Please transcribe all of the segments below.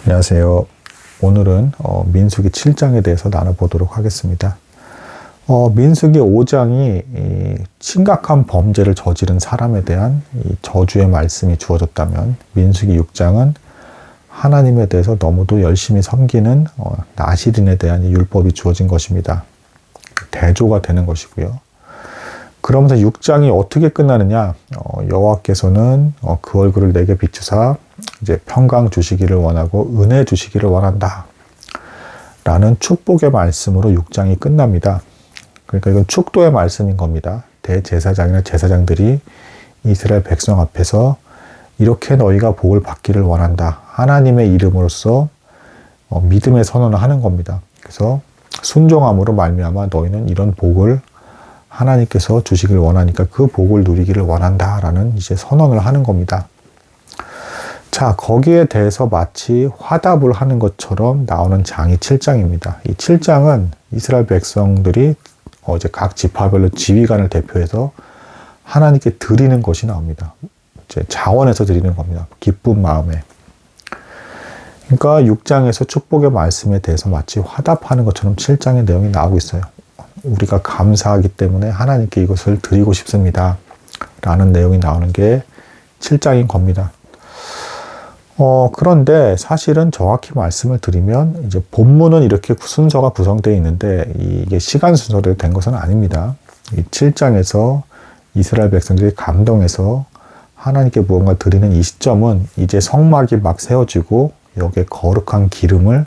안녕하세요. 오늘은 민수기 7장에 대해서 나눠보도록 하겠습니다. 민수기 5장이 심각한 범죄를 저지른 사람에 대한 저주의 말씀이 주어졌다면, 민수기 6장은 하나님에 대해서 너무도 열심히 섬기는 나실인에 대한 율법이 주어진 것입니다. 대조가 되는 것이고요. 그러면서 6장이 어떻게 끝나느냐? 여호와께서는 그 얼굴을 내게 비추사 이제 평강 주시기를 원하고 은혜 주시기를 원한다 라는 축복의 말씀으로 6장이 끝납니다. 그러니까 이건 축도의 말씀인 겁니다. 대제사장이나 제사장들이 이스라엘 백성 앞에서 이렇게 너희가 복을 받기를 원한다, 하나님의 이름으로써 믿음의 선언을 하는 겁니다. 그래서 순종함으로 말미암아 너희는 이런 복을 하나님께서 주시기를 원하니까 그 복을 누리기를 원한다 라는 이제 선언을 하는 겁니다. 자, 거기에 대해서 마치 화답을 하는 것처럼 나오는 장이 7장입니다. 이 7장은 이스라엘 백성들이 이제 각 지파별로 지휘관을 대표해서 하나님께 드리는 것이 나옵니다. 이제 자원해서 드리는 겁니다. 기쁜 마음에. 그러니까 6장에서 축복의 말씀에 대해서 마치 화답하는 것처럼 7장의 내용이 나오고 있어요. 우리가 감사하기 때문에 하나님께 이것을 드리고 싶습니다 라는 내용이 나오는 게 7장인 겁니다. 그런데 사실은 정확히 말씀을 드리면 이제 본문은 이렇게 순서가 구성되어 있는데 이게 시간 순서대로 된 것은 아닙니다. 이 7장에서 이스라엘 백성들이 감동해서 하나님께 무언가 드리는 이 시점은 이제 성막이 막 세워지고 여기에 거룩한 기름을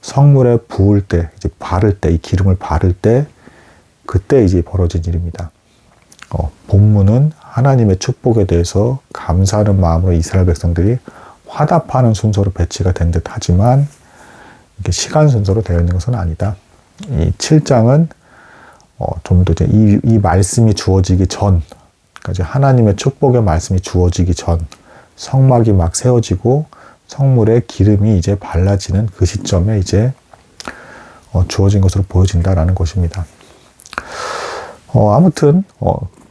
성물에 부을 때, 이제 바를 때, 이 기름을 바를 때, 그때 이제 벌어진 일입니다. 본문은 하나님의 축복에 대해서 감사하는 마음으로 이스라엘 백성들이 화답하는 순서로 배치가 된 듯 하지만 이게 시간 순서로 되어 있는 것은 아니다. 이 7장은 좀 더 이제 이 말씀이 주어지기 전, 그러니까 이제 하나님의 축복의 말씀이 주어지기 전, 성막이 막 세워지고 성물에 기름이 이제 발라지는 그 시점에 이제 주어진 것으로 보여진다라는 것입니다. 아무튼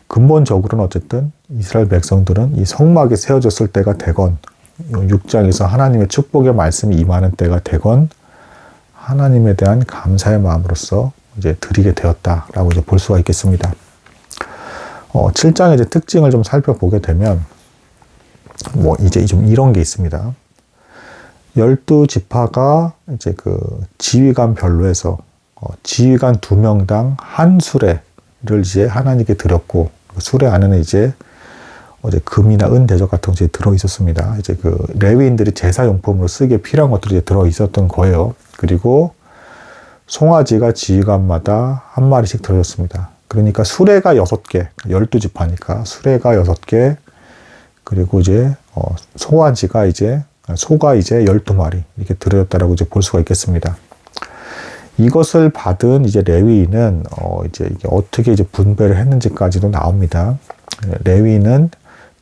근본적으로는 어쨌든 이스라엘 백성들은 이 성막이 세워졌을 때가 되건 6장에서 하나님의 축복의 말씀이 임하는 때가 되건 하나님에 대한 감사의 마음으로써 이제 드리게 되었다라고 이제 볼 수가 있겠습니다. 7장의 이제 특징을 좀 살펴보게 되면 이제 좀 이런 게 있습니다. 12지파가 이제 그 지휘관 별로 해서 지휘관 2명당 한 수레를 이제 하나님께 드렸고, 그 수레 안에는 이제 금이나 은 대접 같은 것이 들어 있었습니다. 이제 그 레위인들이 제사용품으로 쓰기에 필요한 것들이 들어 있었던 거예요. 그리고 송아지가 지휘관마다 한 마리씩 들어졌습니다. 그러니까 수레가 6개, 12지파니까 수레가 6개, 그리고 이제 소가 이제 12마리 이렇게 들어졌다라고 이제 볼 수가 있겠습니다. 이것을 받은 이제 레위인은 이제 이게 어떻게 이제 분배를 했는지까지도 나옵니다. 레위인은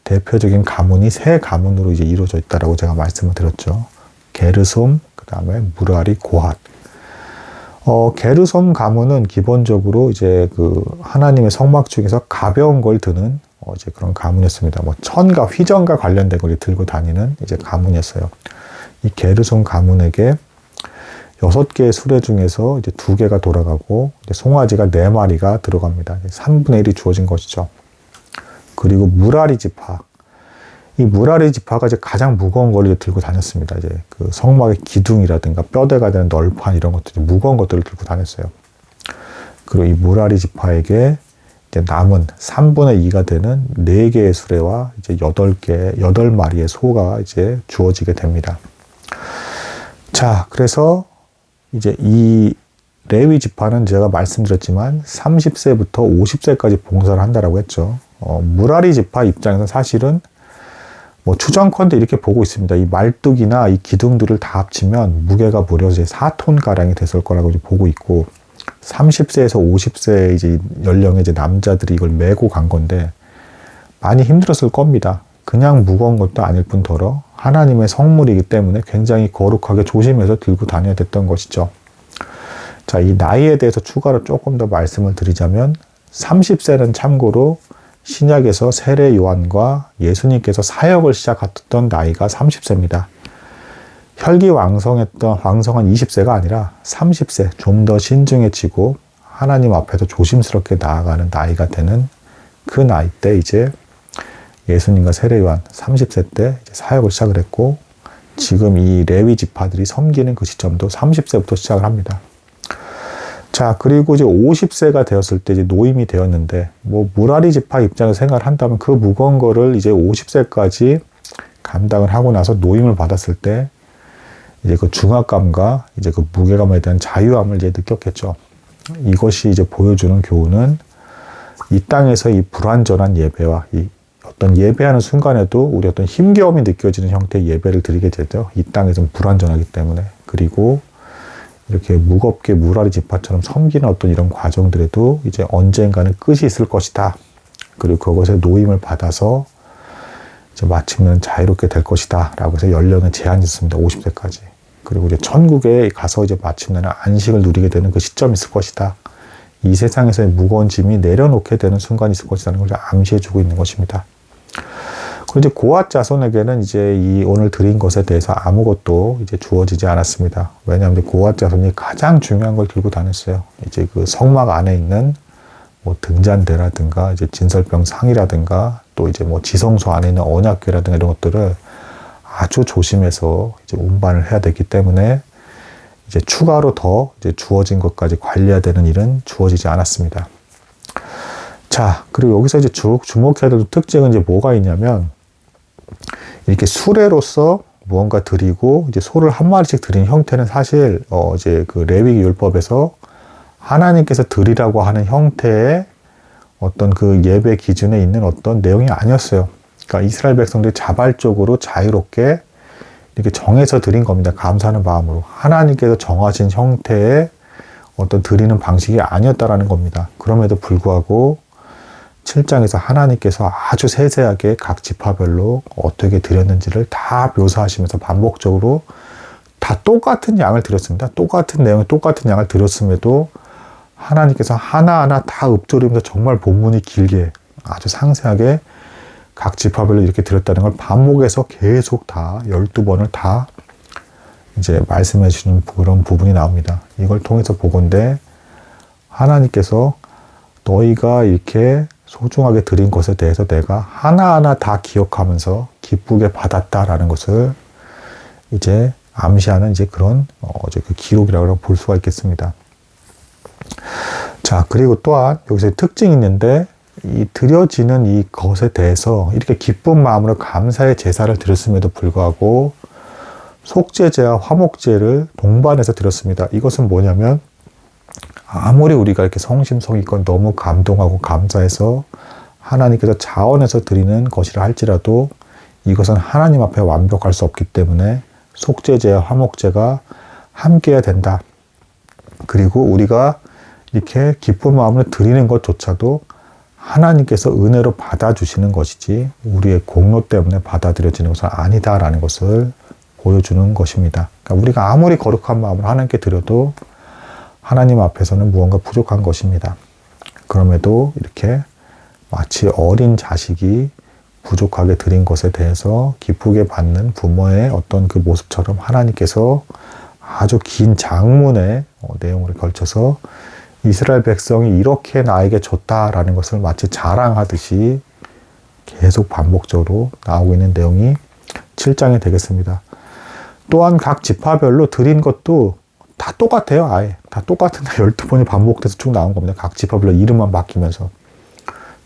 대표적인 가문이 3가문으로 이제 이루어져 있다라고 제가 말씀을 드렸죠. 게르솜, 그 다음에 무라리, 고핫. 게르솜 가문은 기본적으로 이제 그 하나님의 성막 중에서 가벼운 걸 드는 이제 그런 가문이었습니다. 천과 휘전과 관련된 걸 들고 다니는 이제 가문이었어요. 이 게르솜 가문에게 6개의 수레 중에서 이제 2개가 돌아가고 이제 송아지가 4마리가 들어갑니다. 3분의 1이 주어진 것이죠. 그리고 무라리 지파. 이 무라리 지파가 이제 가장 무거운 걸 이제 들고 다녔습니다. 이제 그 성막의 기둥이라든가 뼈대가 되는 널판 이런 것들, 무거운 것들을 들고 다녔어요. 그리고 이 무라리 지파에게 이제 남은 3분의 2가 되는 4개의 수레와 이제 8마리의 소가 이제 주어지게 됩니다. 자, 그래서 이제 이 레위 지파는 제가 말씀드렸지만 30세부터 50세까지 봉사를 한다라고 했죠. 무라리 지파 입장에서는 사실은 추정컨대 이렇게 보고 있습니다. 이 말뚝이나 이 기둥들을 다 합치면 무게가 무려 이제 4톤가량이 됐을 거라고 이제 보고 있고, 30세에서 50세 이제 연령의 이제 남자들이 이걸 메고 간 건데 많이 힘들었을 겁니다. 그냥 무거운 것도 아닐 뿐더러 하나님의 성물이기 때문에 굉장히 거룩하게 조심해서 들고 다녀야 됐던 것이죠. 자, 이 나이에 대해서 추가로 조금 더 말씀을 드리자면 30세는 참고로 신약에서 세례 요한과 예수님께서 사역을 시작했던 나이가 30세입니다. 혈기왕성한 20세가 아니라 30세, 좀 더 신중해지고 하나님 앞에서 조심스럽게 나아가는 나이가 되는 그 나이 때 이제 예수님과 세례요한 30세 때 이제 사역을 시작을 했고, 지금 이 레위 지파들이 섬기는 그 시점도 30세부터 시작을 합니다. 자, 그리고 이제 50세가 되었을 때 이제 노임이 되었는데, 뭐 무라리 지파 입장에서 생각을 한다면 그 무거운 거를 이제 50세까지 감당을 하고 나서 노임을 받았을 때 이제 그 중압감과 이제 그 무게감에 대한 자유함을 이제 느꼈겠죠. 이것이 이제 보여주는 교훈은 이 땅에서 이 불완전한 예배와 이 어떤 예배하는 순간에도 우리 어떤 힘겨움이 느껴지는 형태의 예배를 드리게 되죠. 이 땅에서는 불완전하기 때문에. 그리고 이렇게 무겁게 무라리 지파처럼 섬기는 어떤 이런 과정들에도 이제 언젠가는 끝이 있을 것이다. 그리고 그것에 노임을 받아서 이제 마침내는 자유롭게 될 것이다. 라고 해서 연령에 제한이 있습니다. 50세까지. 그리고 이제 천국에 가서 이제 마침내는 안식을 누리게 되는 그 시점이 있을 것이다. 이 세상에서의 무거운 짐이 내려놓게 되는 순간이 있을 것이라는 것을 암시해주고 있는 것입니다. 그리고 이제 고앗 자손에게는 이제 이 오늘 드린 것에 대해서 아무것도 이제 주어지지 않았습니다. 왜냐하면 고앗 자손이 가장 중요한 걸 들고 다녔어요. 이제 그 성막 안에 있는 뭐 등잔대라든가 이제 진설병 상이라든가 또 이제 뭐 지성소 안에 있는 언약궤라든가 이런 것들을 아주 조심해서 이제 운반을 해야 되기 때문에 이제 추가로 더 이제 주어진 것까지 관리해야 되는 일은 주어지지 않았습니다. 자, 그리고 여기서 이제 주목해야 될 특징은 이제 뭐가 있냐면, 이렇게 수레로서 무언가 드리고 이제 소를 한 마리씩 드리는 형태는 사실 이제 그 레위기 율법에서 하나님께서 드리라고 하는 형태의 어떤 그 예배 기준에 있는 어떤 내용이 아니었어요. 그러니까 이스라엘 백성들이 자발적으로 자유롭게 이렇게 정해서 드린 겁니다. 감사하는 마음으로. 하나님께서 정하신 형태의 어떤 드리는 방식이 아니었다라는 겁니다. 그럼에도 불구하고 7장에서 하나님께서 아주 세세하게 각 지파별로 어떻게 드렸는지를 다 묘사하시면서 반복적으로 다 똑같은 양을 드렸습니다. 똑같은 내용의 똑같은 양을 드렸음에도 하나님께서 하나하나 다 읊조리면서 정말 본문이 길게 아주 상세하게 각 지파별로 이렇게 드렸다는 걸 반복해서 계속 다 12번을 다 이제 말씀해 주시는 그런 부분이 나옵니다. 이걸 통해서 보건대 하나님께서 너희가 이렇게 소중하게 드린 것에 대해서 내가 하나하나 다 기억하면서 기쁘게 받았다라는 것을 이제 암시하는 이제 그런 이제 그 기록이라고 볼 수가 있겠습니다. 자, 그리고 또한 여기서 특징이 있는데, 이 드려지는 이 것에 대해서 이렇게 기쁜 마음으로 감사의 제사를 드렸음에도 불구하고 속죄제와 화목제를 동반해서 드렸습니다. 이것은 뭐냐면, 아무리 우리가 이렇게 성심성의껏 너무 감동하고 감사해서 하나님께서 자원해서 드리는 것이라 할지라도 이것은 하나님 앞에 완벽할 수 없기 때문에 속죄제와 화목제가 함께해야 된다. 그리고 우리가 이렇게 기쁜 마음으로 드리는 것조차도 하나님께서 은혜로 받아주시는 것이지 우리의 공로 때문에 받아들여지는 것은 아니다라는 것을 보여주는 것입니다. 그러니까 우리가 아무리 거룩한 마음으로 하나님께 드려도 하나님 앞에서는 무언가 부족한 것입니다. 그럼에도 이렇게 마치 어린 자식이 부족하게 드린 것에 대해서 기쁘게 받는 부모의 어떤 그 모습처럼 하나님께서 아주 긴 장문의 내용으로 걸쳐서 이스라엘 백성이 이렇게 나에게 줬다라는 것을 마치 자랑하듯이 계속 반복적으로 나오고 있는 내용이 7장이 되겠습니다. 또한 각 지파별로 드린 것도 다 똑같아요. 아예 다 똑같은데 12번이 반복돼서 쭉 나온 겁니다. 각 지파별로 이름만 바뀌면서.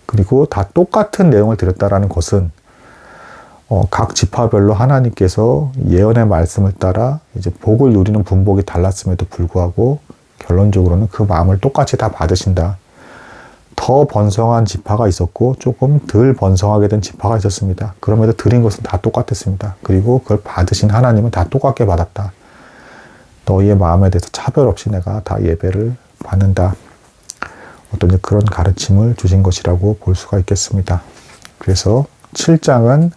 그리고 다 똑같은 내용을 드렸다라는 것은 각 지파별로 하나님께서 예언의 말씀을 따라 이제 복을 누리는 분복이 달랐음에도 불구하고 결론적으로는 그 마음을 똑같이 다 받으신다. 더 번성한 지파가 있었고 조금 덜 번성하게 된 지파가 있었습니다. 그럼에도 드린 것은 다 똑같았습니다. 그리고 그걸 받으신 하나님은 다 똑같게 받았다. 너희의 마음에 대해서 차별 없이 내가 다 예배를 받는다. 어떤 그런 가르침을 주신 것이라고 볼 수가 있겠습니다. 그래서 7장은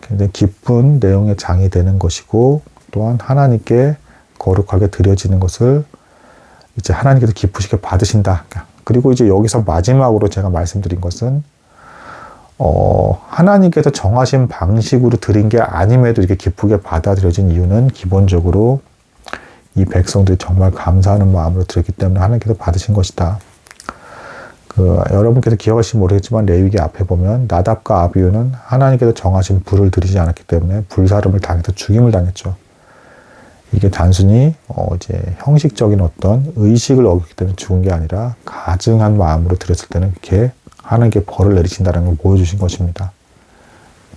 굉장히 기쁜 내용의 장이 되는 것이고, 또한 하나님께 거룩하게 드려지는 것을 이제 하나님께서 기쁘시게 받으신다. 그리고 이제 여기서 마지막으로 제가 말씀드린 것은 하나님께서 정하신 방식으로 드린 게 아님에도 이렇게 기쁘게 받아들여진 이유는 기본적으로 이 백성들이 정말 감사하는 마음으로 드렸기 때문에 하나님께서 받으신 것이다. 여러분께서 기억하실지 모르겠지만 레위기 앞에 보면 나답과 아비후는 하나님께서 정하신 불을 드리지 않았기 때문에 불사름을 당해서 죽임을 당했죠. 이게 단순히 이제 형식적인 어떤 의식을 어겼기 때문에 죽은 게 아니라 가증한 마음으로 드렸을 때는 이렇게 하나님께 벌을 내리신다는 걸 보여주신 것입니다.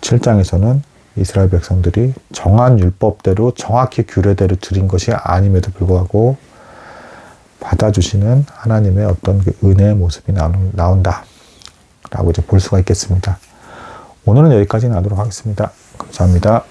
7장에서는 이스라엘 백성들이 정한 율법대로 정확히 규례대로 드린 것이 아님에도 불구하고 받아주시는 하나님의 어떤 그 은혜의 모습이 나온다 라고 이제 볼 수가 있겠습니다. 오늘은 여기까지 나도록 하겠습니다. 감사합니다.